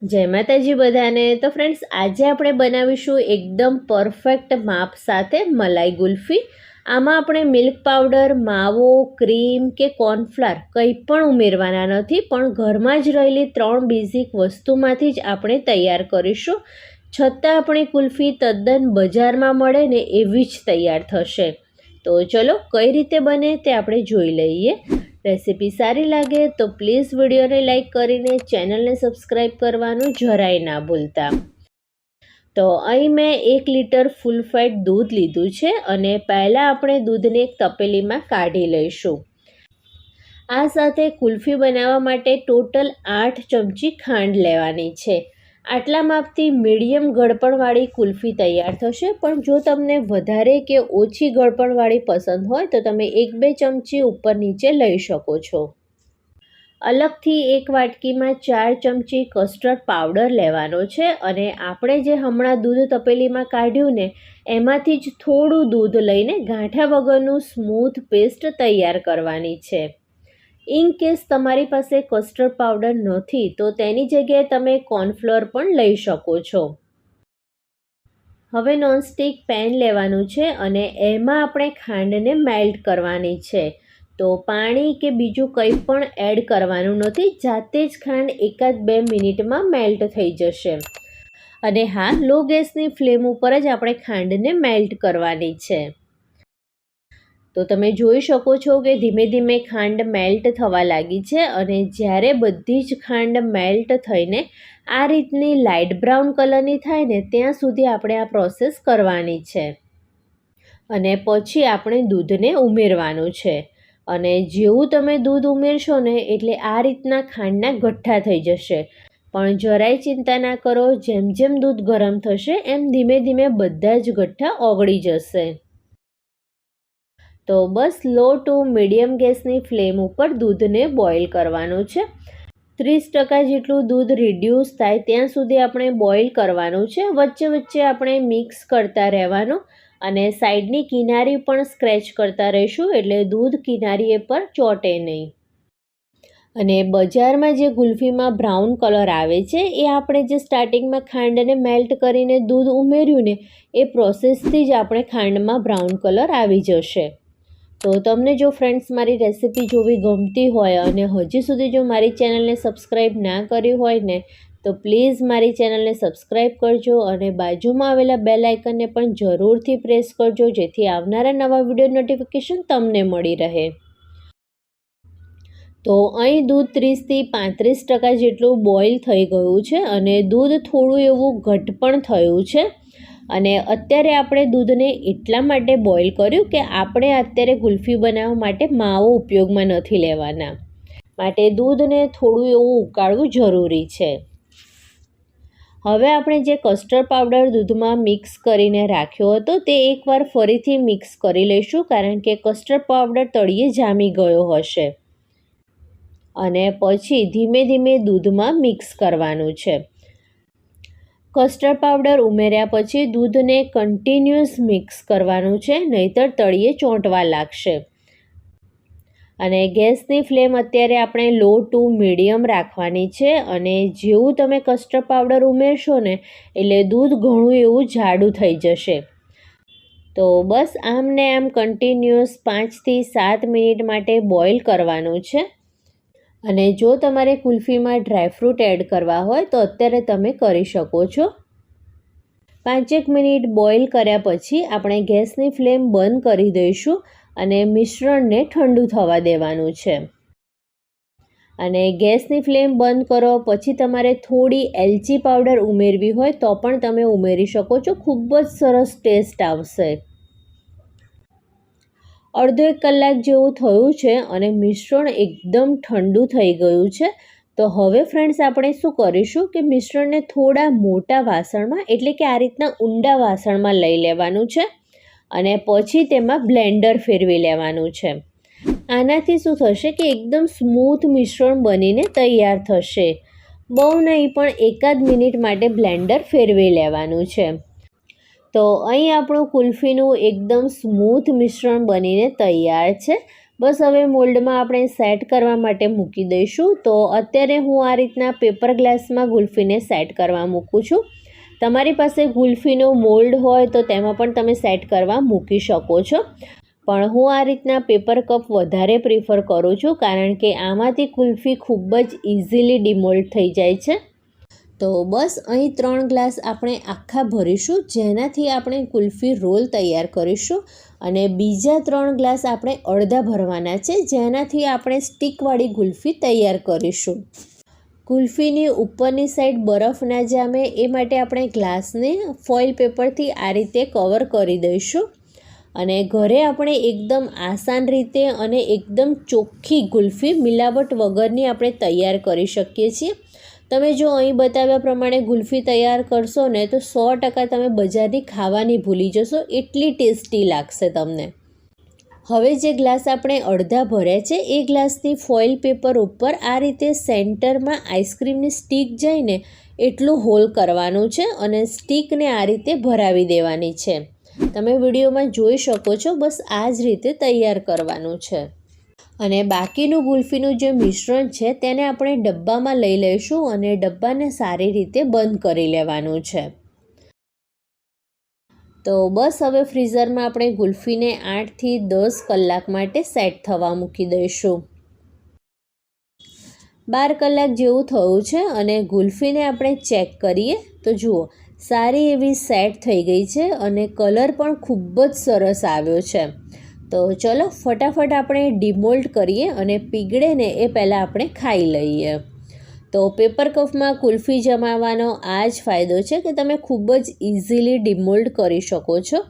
જય માતાજી બધાને. તો ફ્રેન્ડ્સ, આજે આપણે બનાવીશું એકદમ પરફેક્ટ માપ સાથે મલાઈ ગુલ્ફી. આમાં આપણે મિલ્ક પાવડર, માવો, ક્રીમ કે કોર્નફ્લાવર કંઈ પણ ઉમેરવાના નથી, પણ ઘરમાં જ રહેલી 3 બેઝિક વસ્તુમાંથી જ આપણે તૈયાર કરીશું. છતાં આપણી કુલ્ફી તદ્દન બજારમાં મળે ને એવી જ તૈયાર થશે. તો ચલો કઈ રીતે બને તે આપણે જોઈ લઈએ. રેસીપી સારી લાગે તો પ્લીઝ વિડીયોને લાઈક કરીને ચેનલને સબસ્ક્રાઈબ કરવાનું જરાય ના ભૂલતા. તો અહીં મેં 1 લીટર ફૂલ ફેટ દૂધ લીધું છે અને પહેલાં આપણે દૂધને એક તપેલીમાં કાઢી લઈશું. આ સાથે કુલ્ફી બનાવવા માટે ટોટલ 8 ચમચી ખાંડ લેવાની છે. આટલા માપથી મીડિયમ ગળપણવાળી કુલ્ફી તૈયાર થશે, પણ જો તમને વધારે કે ઓછી ગળપણવાળી પસંદ હોય તો તમે 1-2 ચમચી ઉપર નીચે લઈ શકો છો. અલગથી એક વાટકીમાં 4 ચમચી કસ્ટર્ડ પાવડર લેવાનો છે અને આપણે જે હમણાં દૂધ તપેલીમાં કાઢ્યું ને એમાંથી જ થોડું દૂધ લઈને ગાંઠા વગરનું સ્મૂથ પેસ્ટ તૈયાર કરવાની છે. ઇન કેસ તમારી પાસે કસ્ટર્ડ પાવડર નથી તો તેની જગ્યાએ તમે કોર્નફ્લોર પણ લઈ શકો છો. હવે નોનસ્ટિક પેન લેવાનું છે અને એમાં આપણે ખાંડને મેલ્ટ કરવાની છે. તો પાણી કે બીજું કંઈ પણ એડ કરવાનું નથી, જાતે જ ખાંડ 1-2 મિનિટમાં મેલ્ટ થઈ જશે. અને હા, લો ગેસની ફ્લેમ ઉપર જ આપણે ખાંડને મેલ્ટ કરવાની છે. તો તમે જોઈ શકો છો કે ધીમે ધીમે ખાંડ મેલ્ટ થવા લાગી છે અને જ્યારે બધી જ ખાંડ મેલ્ટ થઈને આ રીતની લાઇટ બ્રાઉન કલરની થાય ને ત્યાં સુધી આપણે આ પ્રોસેસ કરવાની છે. અને પછી આપણે દૂધને ઉમેરવાનું છે અને જેવું તમે દૂધ ઉમેરશો ને એટલે આ રીતના ખાંડના ગઠ્ઠા થઈ જશે. પણ જરાય ચિંતા ના કરો, જેમ જેમ દૂધ ગરમ થશે એમ ધીમે ધીમે બધા જ ગઠ્ઠા ઓગળી જશે. તો બસ લો ટુ મીડિયમ ગેસની ફ્લેમ ઉપર દૂધને બોઇલ કરવાનું છે. 30% જેટલું દૂધ રિડ્યુસ થાય ત્યાં સુધી આપણે બોઇલ કરવાનું છે. વચ્ચે વચ્ચે આપણે મિક્સ કરતા રહેવાનું અને સાઈડની કિનારી પણ સ્ક્રેચ કરતા રહીશું એટલે દૂધ કિનારીએ પર ચોંટે નહીં. અને બજારમાં જે ગુલ્ફીમાં બ્રાઉન કલર આવે છે એ આપણે જે સ્ટાર્ટિંગમાં ખાંડને મેલ્ટ કરીને દૂધ ઉમેર્યું ને એ પ્રોસેસથી જ આપણે ખાંડમાં બ્રાઉન કલર આવી જશે. તો તમને જો ફ્રેન્ડ્સ મારી રેસીપી જોવી ગમતી હોય અને હજી સુધી જો મારી ચેનલને સબસ્ક્રાઈબ ના કરી હોય ને તો પ્લીઝ મારી ચેનલને સબસ્ક્રાઈબ કરજો અને બાજુમાં આવેલા બેલ આઇકનને પણ જરૂરથી પ્રેસ કરજો, જેથી આવનારા નવા વિડીયો નોટિફિકેશન તમને મળી રહે. તો અહીં દૂધ 30-35% જેટલું બોઇલ થઈ ગયું છે અને દૂધ થોડું એવું ઘટ પણ થયું છે. અને અત્યારે આપણે દૂધને એટલા માટે બોઇલ કર્યું કે આપણે અત્યારે ગુલ્ફી બનાવવા માટે માવો ઉપયોગમાં નથી લેવાના, માટે દૂધને થોડું એવું ઉકાળવું જરૂરી છે. હવે આપણે જે કસ્ટર્ડ પાવડર દૂધમાં મિક્સ કરીને રાખ્યો હતો તે એકવાર ફરીથી મિક્સ કરી લઈશું, કારણ કે કસ્ટર્ડ પાવડર તળિયે જામી ગયો હશે. અને પછી ધીમે ધીમે દૂધમાં મિક્સ કરવાનું છે. કસ્ટર્ડ પાવડર ઉમેર્યા પછી દૂધને કન્ટિન્યુઅસ મિક્સ કરવાનું છે, નહીંતર તળિયે ચોંટવા લાગશે. અને ગેસની ફ્લેમ અત્યારે આપણે લો ટુ મીડિયમ રાખવાની છે અને જેવું તમે કસ્ટર્ડ પાવડર ઉમેરશો ને એટલે દૂધ ઘણું એવું જાડું થઈ જશે. તો બસ આમ ને આમ કન્ટિન્યુઅસ 5-7 મિનિટ માટે બોઇલ કરવાનું છે. અને જો તમારે કુલ્ફીમાં ડ્રાયફ્રૂટ એડ કરવા હોય તો અત્યારે તમે કરી શકો છો. 5 મિનિટ બોઇલ કર્યા પછી આપણે ગેસની ફ્લેમ બંધ કરી દઈશું અને મિશ્રણને ઠંડુ થવા દેવાનું છે. અને ગેસની ફ્લેમ બંધ કરો પછી તમારે થોડી એલચી પાવડર ઉમેરવી હોય તો પણ તમે ઉમેરી શકો છો. ખૂબ જ સરસ ટેસ્ટ આવશે. અડધો 1 કલાક જેવું થયું છે અને મિશ્રણ એકદમ ઠંડુ થઈ ગયું છે. તો હવે ફ્રેન્ડ્સ આપણે શું કરીશું કે મિશ્રણને થોડા મોટા વાસણમાં, એટલે કે આ રીતના ઊંડા વાસણમાં લઈ લેવાનું છે અને પછી તેમાં બ્લેન્ડર ફેરવી લેવાનું છે. આનાથી શું થશે કે એકદમ સ્મૂથ મિશ્રણ બનીને તૈયાર થશે. બહુ નહીં પણ 1-8 મિનિટ માટે બ્લેન્ડર ફેરવી લેવાનું છે. તો અહીં આપણું કુલ્ફીનું એકદમ સ્મૂથ મિશ્રણ બનીને તૈયાર છે. બસ હવે મોલ્ડમાં આપણે સેટ કરવા માટે મૂકી દઈશું. તો અત્યારે હું આ રીતના પેપર ગ્લાસમાં ગુલ્ફીને સેટ કરવા મૂકું છું. તમારી પાસે ગુલ્ફીનો મોલ્ડ હોય તો તેમાં પણ તમે સેટ કરવા મૂકી શકો છો, પણ હું આ રીતના પેપર કપ વધારે પ્રિફર કરું છું, કારણ કે આમાંથી ગુલ્ફી ખૂબ જ ઇઝીલી ડિમોલ્ડ થઈ જાય છે. તો બસ અહીં 3 ગ્લાસ આપણે આખા ભરીશું, જેનાથી આપણે ગુલ્ફી રોલ તૈયાર કરીશું, અને બીજા 3 ગ્લાસ આપણે અડધા ભરવાના છે, જેનાથી આપણે સ્ટીકવાળી ગુલ્ફી તૈયાર કરીશું. ગુલ્ફીની ઉપરની સાઈડ બરફ ના જામે એ માટે આપણે ગ્લાસને ફોઇલ પેપરથી આ રીતે કવર કરી દઈશું, અને ઘરે આપણે એકદમ આસાન રીતે અને એકદમ ચોખ્ખી ગુલ્ફી મિલાવટ વગરની આપણે તૈયાર કરી શકીએ છીએ. તમે જો અહીં બતાવ્યા પ્રમાણે ગુલ્ફી તૈયાર કરશો ને તો 100% તમે બજારની ખાવાની ભૂલી જશો, એટલી ટેસ્ટી લાગશે તમને. હવે જે ગ્લાસ આપણે અડધા ભર્યા છે એ ગ્લાસની ફોઇલ પેપર ઉપર આ રીતે સેન્ટરમાં આઈસ્ક્રીમની સ્ટીક જઈને એટલું હોલ કરવાનું છે, અને સ્ટીકને આ રીતે ભરાવી દેવાની છે. તમે વિડીયોમાં જોઈ શકો છો, બસ આ જ રીતે તૈયાર કરવાનું છે. અને બાકીનું ગુલ્ફીનું જે મિશ્રણ છે તેને આપણે ડબ્બામાં લઈ લઈશું, અને ડબ્બાને સારી રીતે બંધ કરી લેવાનું છે. તો બસ હવે ફ્રીઝરમાં આપણે ગુલ્ફીને 8 થી 10 કલાક માટે સેટ થવા મૂકી દઈશું. 12 કલાક જેવું થયું છે, અને ગુલ્ફીને આપણે ચેક કરીએ તો જુઓ સારી એવી સેટ થઈ ગઈ છે, અને કલર પણ ખૂબ જ સરસ આવ્યો છે. તો ચલો ફટાફટ આપણે ડિમોલ્ડ કરીએ, અને પીગળે ને એ પહેલાં આપણે ખાઈ લઈએ. તો પેપર કપમાં કુલ્ફી જમાવવાનો આ જ ફાયદો છે કે તમે ખૂબ જ ઇઝીલી ડિમોલ્ડ કરી શકો છો.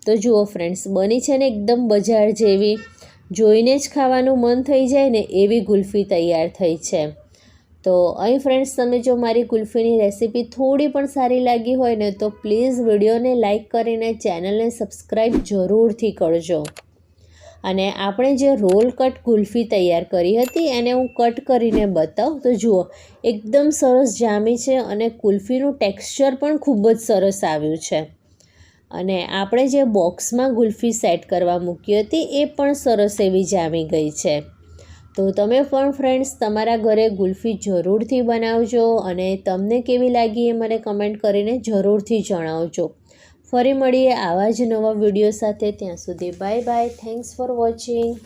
તો જુઓ ફ્રેન્ડ્સ, બની છે ને એકદમ બજાર જેવી, જોઈને જ ખાવાનું મન થઈ જાય ને એવી ગુલ્ફી તૈયાર થઈ છે. તો અહીં ફ્રેન્ડ્સ, તમે જો મારી ગુલ્ફીની રેસીપી થોડી પણ સારી લાગી હોય ને તો પ્લીઝ વિડીયોને લાઇક કરીને ચેનલને સબસ્ક્રાઈબ જરૂરથી કરજો. અને આપણે જે રોલ કટ ગુલ્ફી તૈયાર કરી હતી એને હું કટ કરીને બતાવું તો જુઓ એકદમ સરસ જામી છે, અને ગુલ્ફીનું ટેક્સચર પણ ખૂબ જ સરસ આવ્યું છે. અને આપણે જે બોક્સમાં ગુલ્ફી સેટ કરવા મૂકી હતી એ પણ સરસ એવી જામી ગઈ છે. તો તમે પણ ફ્રેન્ડ્સ તમારા ઘરે ગુલ્ફી જરૂરથી બનાવજો, અને તમને કેવી લાગી એ મને કમેન્ટ કરીને જરૂરથી જણાવજો. ફરી મળીએ આવા જ નવા વિડીયો સાથે. ત્યાં સુધી bye bye. Thanks for watching.